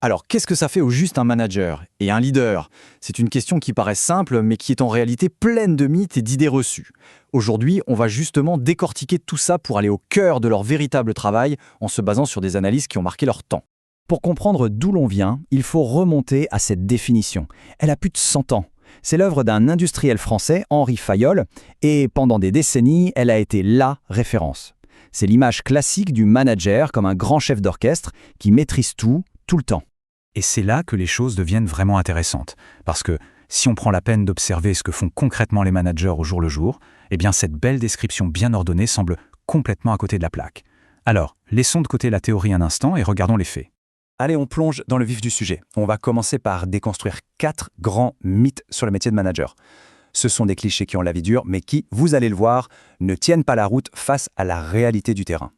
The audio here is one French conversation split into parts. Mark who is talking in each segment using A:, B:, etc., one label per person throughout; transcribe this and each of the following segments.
A: Alors, qu'est-ce que ça fait au juste un manager et un leader? C'est une question qui paraît simple, mais qui est en réalité pleine de mythes et d'idées reçues. Aujourd'hui, on va justement décortiquer tout ça pour aller au cœur de leur véritable travail en se basant sur des analyses qui ont marqué leur temps.
B: Pour comprendre d'où l'on vient, il faut remonter à cette définition. Elle a plus de 100 ans. C'est l'œuvre d'un industriel français, Henri Fayol, et pendant des décennies, elle a été LA référence. C'est l'image classique du manager comme un grand chef d'orchestre qui maîtrise tout le temps.
C: Et c'est là que les choses deviennent vraiment intéressantes. Parce que si on prend la peine d'observer ce que font concrètement les managers au jour le jour, eh bien cette belle description bien ordonnée semble complètement à côté de la plaque. Alors, laissons de côté la théorie un instant et regardons les faits.
A: Allez, on plonge dans le vif du sujet. On va commencer par déconstruire 4 grands mythes sur le métier de manager. Ce sont des clichés qui ont la vie dure, mais qui, vous allez le voir, ne tiennent pas la route face à la réalité du terrain.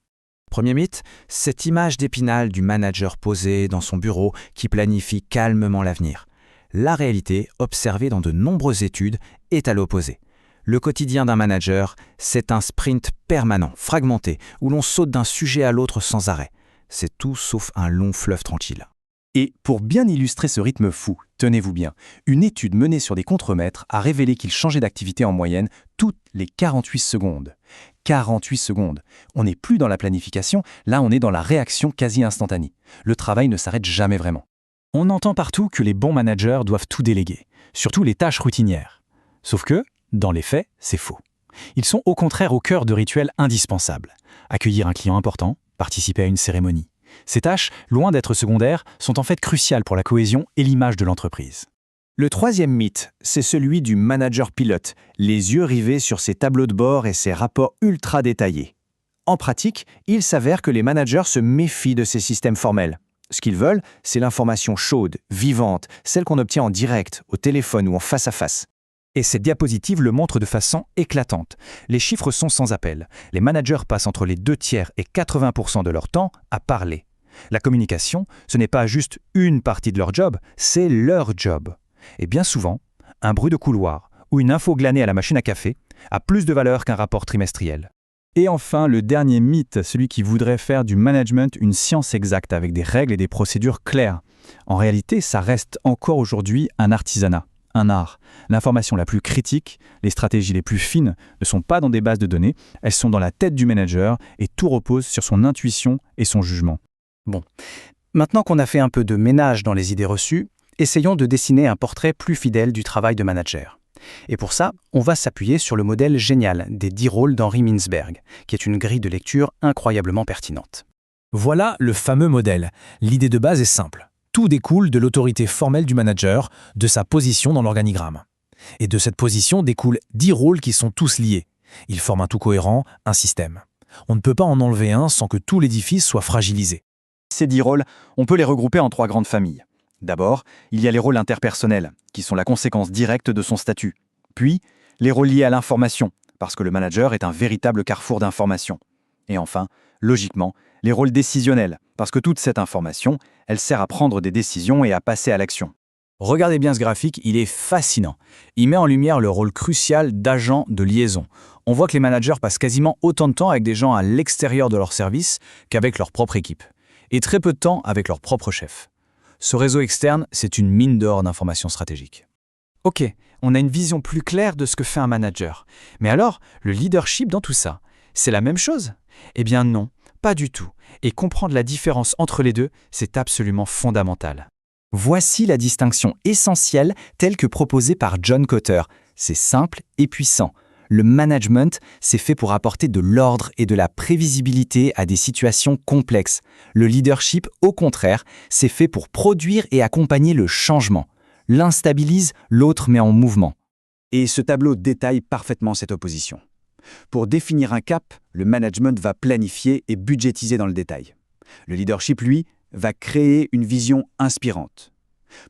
B: Premier mythe, cette image d'Épinal du manager posé dans son bureau qui planifie calmement l'avenir. La réalité, observée dans de nombreuses études, est à l'opposé. Le quotidien d'un manager, c'est un sprint permanent, fragmenté, où l'on saute d'un sujet à l'autre sans arrêt. C'est tout sauf un long fleuve tranquille.
A: Et pour bien illustrer ce rythme fou, tenez-vous bien, une étude menée sur des contremaîtres a révélé qu'ils changeaient d'activité en moyenne toutes les 48 secondes. 48 secondes. On n'est plus dans la planification, là on est dans la réaction quasi instantanée. Le travail ne s'arrête jamais vraiment.
C: On entend partout que les bons managers doivent tout déléguer, surtout les tâches routinières. Sauf que, dans les faits, c'est faux. Ils sont au contraire au cœur de rituels indispensables. Accueillir un client important, participer à une cérémonie. Ces tâches, loin d'être secondaires, sont en fait cruciales pour la cohésion et l'image de l'entreprise.
B: Le troisième mythe, c'est celui du manager pilote, les yeux rivés sur ses tableaux de bord et ses rapports ultra détaillés. En pratique, il s'avère que les managers se méfient de ces systèmes formels. Ce qu'ils veulent, c'est l'information chaude, vivante, celle qu'on obtient en direct, au téléphone ou en face à face.
C: Et cette diapositive le montre de façon éclatante. Les chiffres sont sans appel. Les managers passent entre les 2/3 et 80% de leur temps à parler. La communication, ce n'est pas juste une partie de leur job, c'est leur job. Et bien souvent, un bruit de couloir ou une info glanée à la machine à café a plus de valeur qu'un rapport trimestriel.
D: Et enfin, le dernier mythe, celui qui voudrait faire du management une science exacte avec des règles et des procédures claires. En réalité, ça reste encore aujourd'hui un artisanat. Un art. L'information la plus critique, les stratégies les plus fines ne sont pas dans des bases de données, elles sont dans la tête du manager et tout repose sur son intuition et son jugement.
B: Bon, maintenant qu'on a fait un peu de ménage dans les idées reçues, essayons de dessiner un portrait plus fidèle du travail de manager. Et pour ça, on va s'appuyer sur le modèle génial des 10 rôles d'Henri Mintzberg, qui est une grille de lecture incroyablement pertinente.
C: Voilà le fameux modèle. L'idée de base est simple. Tout découle de l'autorité formelle du manager, de sa position dans l'organigramme. Et de cette position découlent 10 rôles qui sont tous liés. Ils forment un tout cohérent, un système. On ne peut pas en enlever un sans que tout l'édifice soit fragilisé.
A: Ces 10 rôles, on peut les regrouper en 3 grandes familles. D'abord, il y a les rôles interpersonnels, qui sont la conséquence directe de son statut. Puis, les rôles liés à l'information, parce que le manager est un véritable carrefour d'informations. Et enfin, logiquement, les rôles décisionnels, parce que toute cette information, elle sert à prendre des décisions et à passer à l'action.
B: Regardez bien ce graphique, il est fascinant. Il met en lumière le rôle crucial d'agent de liaison. On voit que les managers passent quasiment autant de temps avec des gens à l'extérieur de leur service qu'avec leur propre équipe. Et très peu de temps avec leur propre chef. Ce réseau externe, c'est une mine d'or d'informations stratégiques. Ok, on a une vision plus claire de ce que fait un manager. Mais alors, le leadership dans tout ça, c'est la même chose? Eh bien non, pas du tout. Et comprendre la différence entre les deux, c'est absolument fondamental. Voici la distinction essentielle telle que proposée par John Kotter. C'est simple et puissant. Le management, c'est fait pour apporter de l'ordre et de la prévisibilité à des situations complexes. Le leadership, au contraire, c'est fait pour produire et accompagner le changement. L'un stabilise, l'autre met en mouvement.
A: Et ce tableau détaille parfaitement cette opposition. Pour définir un cap, le management va planifier et budgétiser dans le détail. Le leadership, lui, va créer une vision inspirante.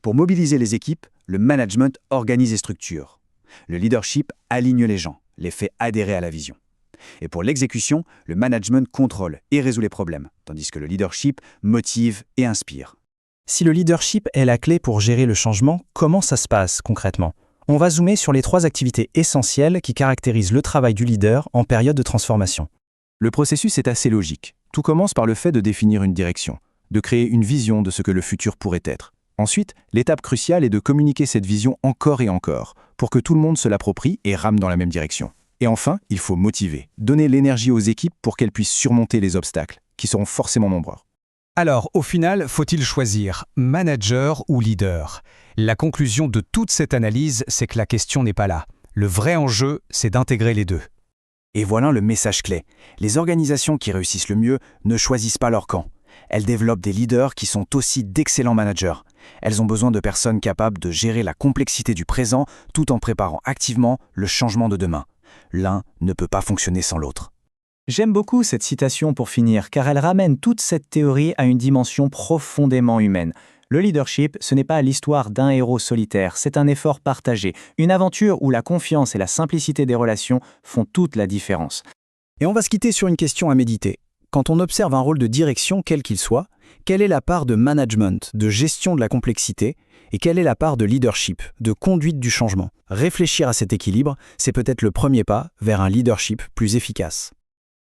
A: Pour mobiliser les équipes, le management organise et structure. Le leadership aligne les gens, les fait adhérer à la vision. Et pour l'exécution, le management contrôle et résout les problèmes, tandis que le leadership motive et inspire.
B: Si le leadership est la clé pour gérer le changement, comment ça se passe concrètement? On va zoomer sur les 3 activités essentielles qui caractérisent le travail du leader en période de transformation.
A: Le processus est assez logique. Tout commence par le fait de définir une direction.
C: de créer une vision de ce que le futur pourrait être. Ensuite, l'étape cruciale est de communiquer cette vision encore et encore, pour que tout le monde se l'approprie et rame dans la même direction. Et enfin, il faut motiver, donner l'énergie aux équipes pour qu'elles puissent surmonter les obstacles, qui seront forcément nombreux.
E: Alors, au final, faut-il choisir manager ou leader? La conclusion de toute cette analyse, c'est que la question n'est pas là. Le vrai enjeu, c'est d'intégrer les deux.
A: Et voilà le message clé. Les organisations qui réussissent le mieux ne choisissent pas leur camp. Elles développent des leaders qui sont aussi d'excellents managers. Elles ont besoin de personnes capables de gérer la complexité du présent tout en préparant activement le changement de demain. L'un ne peut pas fonctionner sans l'autre.
D: J'aime beaucoup cette citation pour finir, car elle ramène toute cette théorie à une dimension profondément humaine. Le leadership, ce n'est pas l'histoire d'un héros solitaire, c'est un effort partagé, une aventure où la confiance et la simplicité des relations font toute la différence.
A: Et on va se quitter sur une question à méditer. Quand on observe un rôle de direction, quel qu'il soit, quelle est la part de management, de gestion de la complexité, et quelle est la part de leadership, de conduite du changement? Réfléchir à cet équilibre, c'est peut-être le premier pas vers un leadership plus efficace.